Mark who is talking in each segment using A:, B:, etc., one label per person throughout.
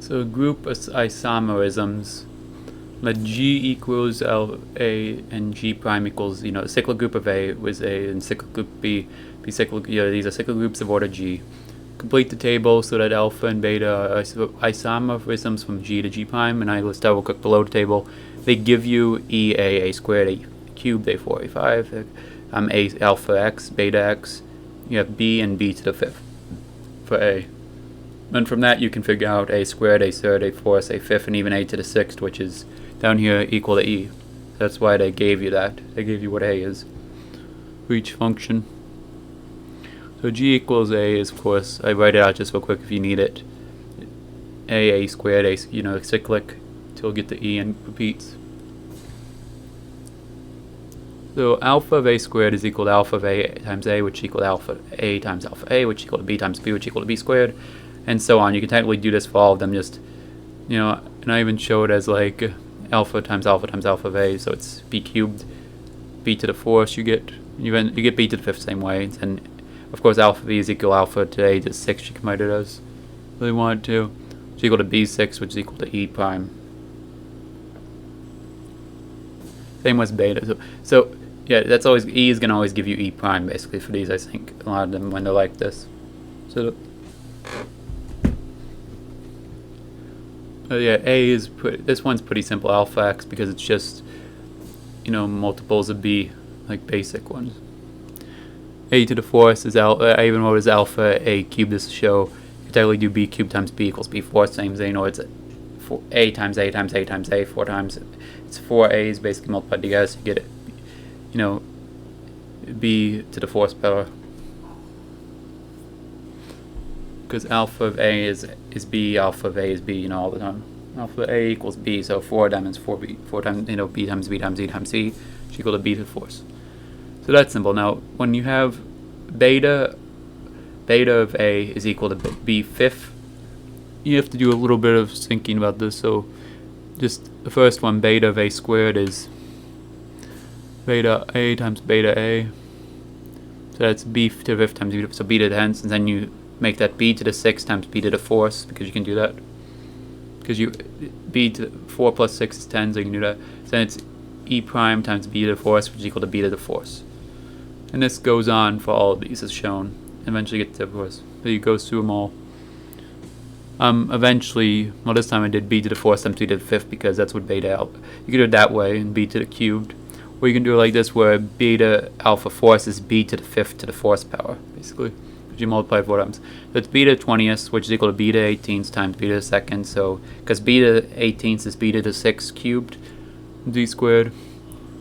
A: So group isomerisms, let G equals L A and G prime equals, a cyclic group of A was A and cyclic group B cyclic, these are cyclic groups of order G. Complete the table so that alpha and beta are isomorphisms from G to G prime, and I list double click below the table. They give you A squared, A cubed, A4, A5, A alpha X, beta X. You have B and B to the fifth for A. And from that you can figure out A squared, A third, A fourth, A fifth, and even A to the sixth, which is down here equal to E. That's why they gave you that. They gave you what A is for each function. So G equals A is, of course, I write it out just real quick if you need it. A squared, A, cyclic, till get to E and repeats. So alpha of A squared is equal to alpha of A times A, which equal to alpha A times alpha A, which equal to B times B, which equal to B squared, and so on. You can technically do this for all of them, just, and I even show it as like alpha times alpha times alpha of A, so it's B cubed, B to the fourth, you get B to the fifth same way, and of course alpha B is equal to alpha to A to the sixth, you can write it as really wanted to, which is equal to B6, which is equal to E prime. Same with beta. So yeah, that's always, E is going to always give you E prime basically for these, I think, a lot of them when they're like this. So yeah, A is this one's pretty simple, alpha X, because it's just, multiples of B, like basic ones. A to the fourth is I even wrote as alpha A cubed, this to show you technically do B cubed times B equals B fourth, same as it's A times A times A times A, 4 times, it's 4 A's basically multiplied together, so you get it, B to the fourth power. Because alpha of A is B, alpha of A is B, all the time. Alpha of A equals B, so 4 times 4B, 4 times, B times B times E times C, is equal to B to the fourth. So that's simple. Now, when you have beta of A is equal to B fifth, you have to do a little bit of thinking about this. So just the first one, beta of A squared, is beta A times beta A. So that's B to the fifth times B, so B to the tenth, and then you make that B to the sixth times B to the fourth, because you can do that. Because B to 4 plus 6 is 10, so you can do that. So then it's E prime times B to the fourth, which is equal to B to the fourth. And this goes on for all of these as shown. Eventually get to the fourth. So you go through them all. Eventually, well, this time I did B to the fourth times B to the fifth, because that's what beta alpha. You can do it that way, and B to the cubed. Or you can do it like this, where beta alpha fourth is B to the fifth to the fourth power, basically. Because you multiply 4 times. So it's B to the 20th, which is equal to B to 18th times B to the second. So, because B to the 18th is B to the 6th cubed, Z squared.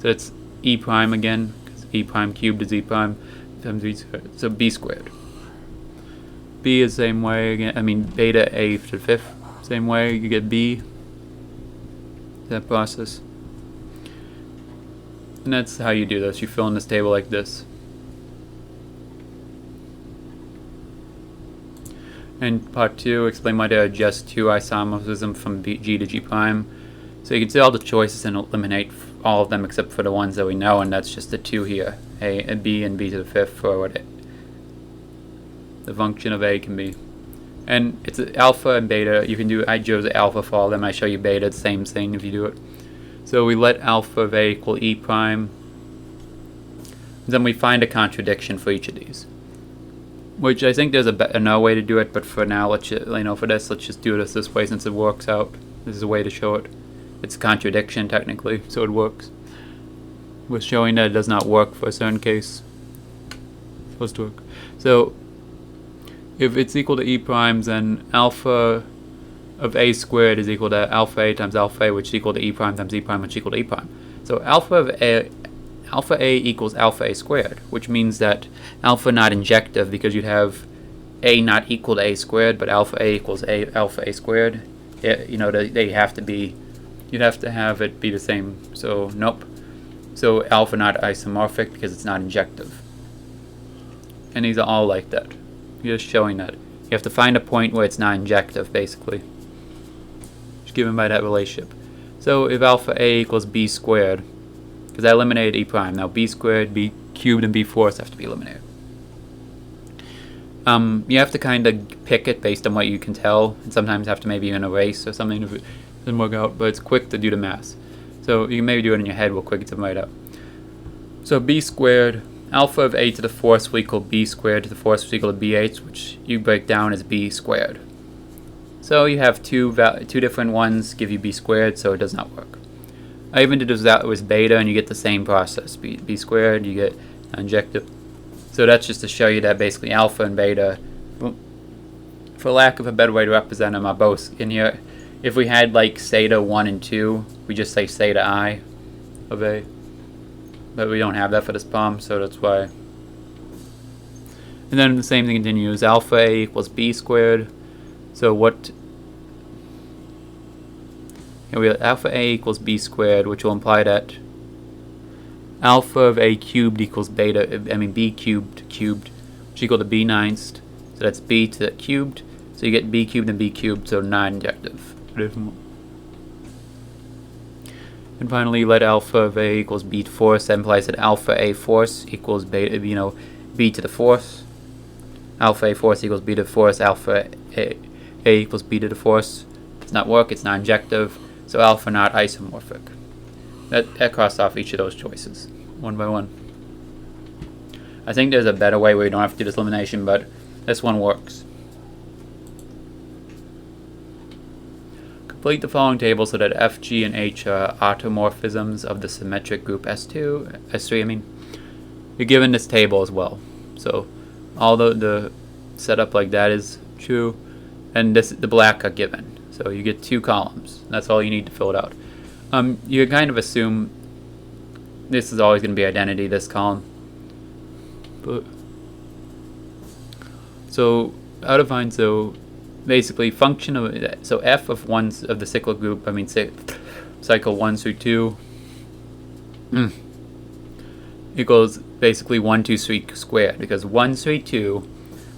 A: So it's E prime again, because E prime cubed is E prime times B squared. So B squared. B is the same way again. Beta A to the fifth, same way. You get B. That process. And that's how you do this. You fill in this table like this. And part 2, explain why there are just 2 isomorphisms from G to G prime. So you can see all the choices and eliminate all of them except for the ones that we know, and that's just the 2 here. A and B to the fifth for what the function of A can be. And it's alpha and beta. You can do, I chose alpha for all of them. I show you beta, the same thing if you do it. So we let alpha of A equal E prime. Then we find a contradiction for each of these. Which I think there's another way to do it, but for now, let's for this, let's just do this way since it works out. This is a way to show it. It's a contradiction technically, so it works. We're showing that it does not work for a certain case. It's supposed to work. So if it's equal to E primes, then alpha of A squared is equal to alpha A times alpha A, which is equal to E prime times E prime, which is equal to E prime. So alpha A equals alpha A squared, which means that alpha not injective, because you'd have A not equal to A squared, but alpha A equals alpha A squared. They have to be, you'd have to have it be the same. So nope. So alpha not isomorphic because it's not injective. And these are all like that. You're just showing that. You have to find a point where it's not injective, basically. Just given by that relationship. So if alpha A equals B squared, because I eliminated E prime, now B squared, B cubed, and B fourth have to be eliminated. You have to kind of pick it based on what you can tell, and sometimes have to maybe even erase or something if it doesn't work out, but it's quick to do the math. So you can maybe do it in your head real quick to write out. So b squared, alpha of a to the fourth will equal b squared to the fourth will equal to b8, which you break down as b squared. So you have two different ones give you b squared, so it does not work. I even did that with beta, and you get the same process. B squared, you get injective. So that's just to show you that basically alpha and beta, for lack of a better way to represent them, are both in here. If we had like theta 1 and 2, we just say theta I of a. But we don't have that for this problem, so that's why. And then the same thing continues. Alpha a equals b squared. So what? We have alpha a equals b squared, which will imply that alpha of a cubed equals b cubed, which equal to b ninth. So that's b to the cubed. So you get b cubed and b cubed, so non-injective. And finally, let alpha of a equals b to fourth. That implies that alpha a fourth equals beta, b to the fourth. Alpha a fourth equals b to the fourth. Alpha a equals b to the fourth. Does not work. It's non-injective. So alpha not isomorphic. That crossed off each of those choices, one by one. I think there's a better way where you don't have to do this elimination, but this one works. Complete the following table so that F, G, and H are automorphisms of the symmetric group S3. You're given this table as well. So all the setup like that is true, and the black are given. So you get 2 columns. That's all you need to fill it out. You kind of assume this is always going to be identity, this column. But so how to find, so basically function of, so f of one of the cyclic group, cycle 1 through 2 equals basically 1, 2, 3 squared, because 1, 3, 2,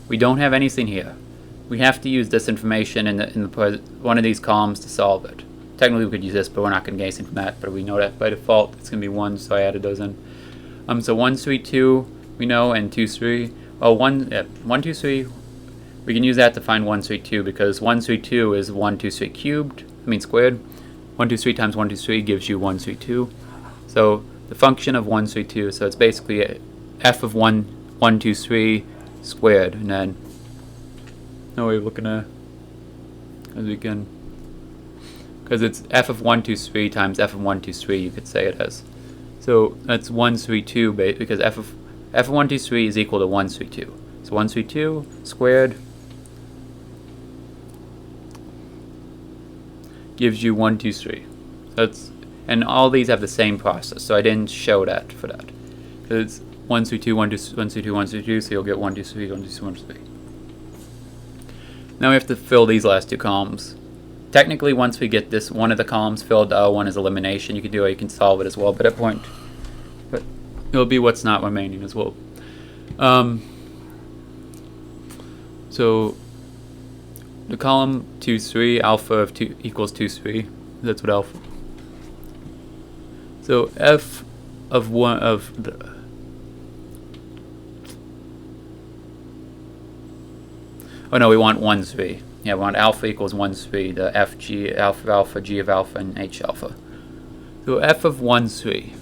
A: we don't have anything here. We have to use this information in one of these columns to solve it. Technically we could use this, but we're not going to get anything from that, but we know that by default it's going to be 1, so I added those in. So 1, 3, 2 we know, and 2, 3. Oh, 1, 2, 3, we can use that to find 1, 3, 2, because 1, 3, 2 is 1, 2, 3 cubed, squared. 1, 2, 3 times 1, 2, 3 gives you 1, 3, 2. So the function of 1, 3, 2, so it's basically f of 1, 1, 2, 3 squared, and then no way of looking at as we can, because it's f of 1, 2, 3 times f of 1, 2, 3, you could say it as. So that's 1, 3, 2, because f of 1, 2, 3 is equal to 1, 3, 2. So 1, 3, 2 squared gives you 1, 2, 3. And all these have the same process, so I didn't show that for that. Because it's 1, 3, 2, 1, 2, 1, 3, 2, 1, 3, 2, so you'll get 1, 2, 3, 1, 2, 3, 1, 3. Now we have to fill these last 2 columns. Technically, once we get this one of the columns filled, one is elimination. You can do it, you can solve it as well, but at point, but it'll be what's not remaining as well. So the column 2, 3, alpha of 2 equals 2, 3. That's what alpha. So f of 1 of the, oh no, we want 1, 3. Yeah, we want alpha equals 1, 3, the f, g, alpha, g of alpha, and h alpha. So f of 1, 3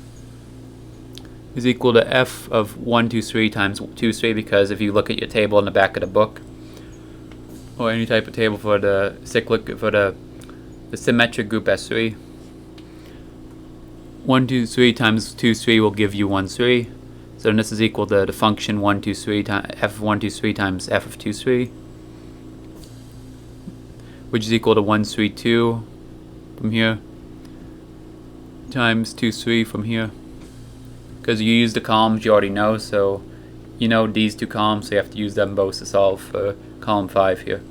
A: is equal to f of 1, 2, 3 times 2, 3, because if you look at your table in the back of the book, or any type of table for the cyclic, for the symmetric group S3, 1, 2, 3 times 2, 3 will give you 1, 3. So this is equal to the function 1, 2, 3 times f of 1, 2, 3 times f of 2, 3, which is equal to 1, 3, 2 from here times 2, 3 from here. Because you use the columns you already know, so you know these 2 columns, so you have to use them both to solve for column 5 here.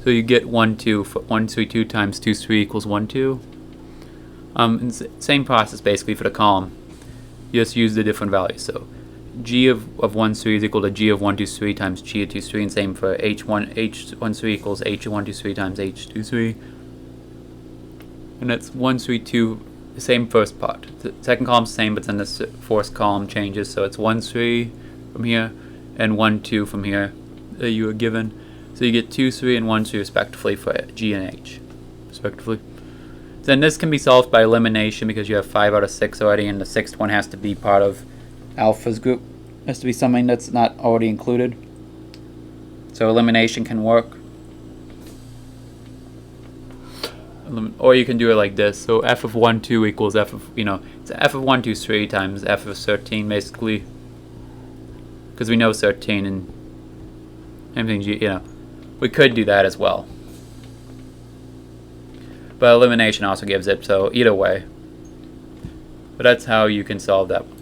A: So you get 1, 2, 1, 3, 2 times 2, 3 equals 1, 2. And same process basically for the column. You just use the different values. So g of 1, 3 is equal to g of 1, 2, 3 times g of 2, 3, and same for h1, 3 equals h of 1, 2, 3 times h 2, 3. And that's 1, 3, 2, the same first part. The second column's the same, but then the fourth column changes. So it's 1, 3 from here, and 1, 2 from here. that you were given. So you get 2, 3, and 1, 3 respectively for G and H, respectively. Then this can be solved by elimination because you have 5 out of 6 already, and the 6th one has to be part of alpha's group. It has to be something that's not already included. So elimination can work. Or you can do it like this. So f of 1, 2 equals f of, it's f of 1, 2, 3 times f of 13 basically. Because we know 13 and everything, we could do that as well. But elimination also gives it, so either way. But that's how you can solve that one.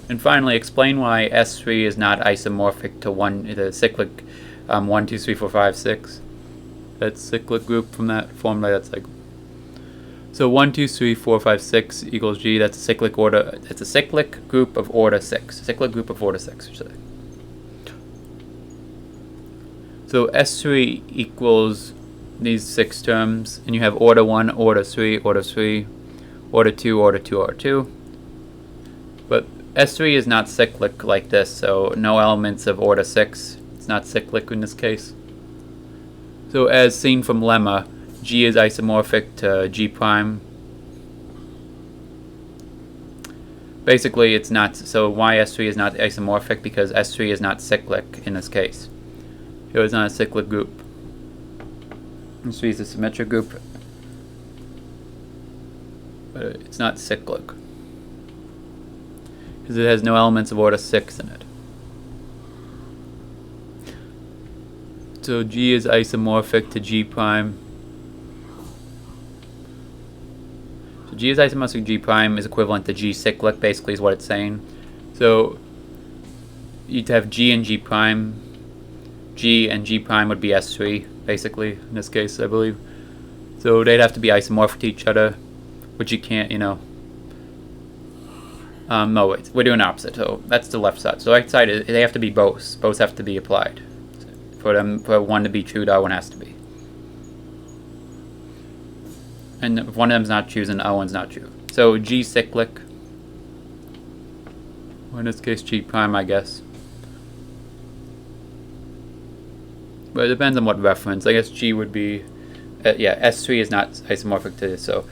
A: And finally, explain why S3 is not isomorphic to the cyclic 1, 2, 3, 4, 5, 6. That cyclic group from that formula, that's like. So 1, 2, 3, 4, 5, 6 equals G. That's a cyclic order. It's a cyclic group of order 6. Cyclic group of order 6, should I say. So S3 equals these 6 terms, and you have order 1, order 3, order 3, order 2, order 2, order 2. But S3 is not cyclic like this, so no elements of order 6. It's not cyclic in this case. So as seen from lemma, G is isomorphic to G prime. Basically, it's not. So why S3 is not isomorphic? Because S3 is not cyclic in this case. It was not a cyclic group. S3 is a symmetric group, but it's not cyclic because it has no elements of order 6 in it. So G is isomorphic to G prime. So G is isomorphic to G prime is equivalent to G cyclic, basically is what it's saying. So you'd have G and G prime. G and G prime would be S3, basically, in this case, I believe. So they'd have to be isomorphic to each other, which you can't, no, wait, we're doing opposite, so that's the left side. So right side, they have to be both. Both have to be applied. For one to be true, the other one has to be. And if one of them's not true, then the other one's not true. So G cyclic, or in this case G prime, I guess. But it depends on what reference. I guess G would be, S3 is not isomorphic to this. So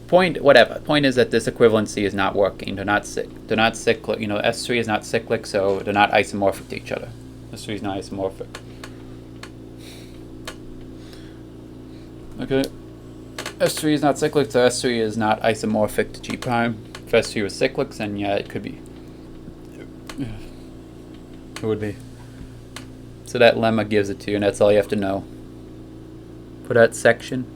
A: whatever. Point is that this equivalency is not working. They're not cyclic. S3 is not cyclic, so they're not isomorphic to each other. S3 is not isomorphic. Okay. S3 is not cyclic, so S3 is not isomorphic to G prime. If S3 was cyclic, then yeah, it could be. It would be. So that lemma gives it to you, and that's all you have to know for that section.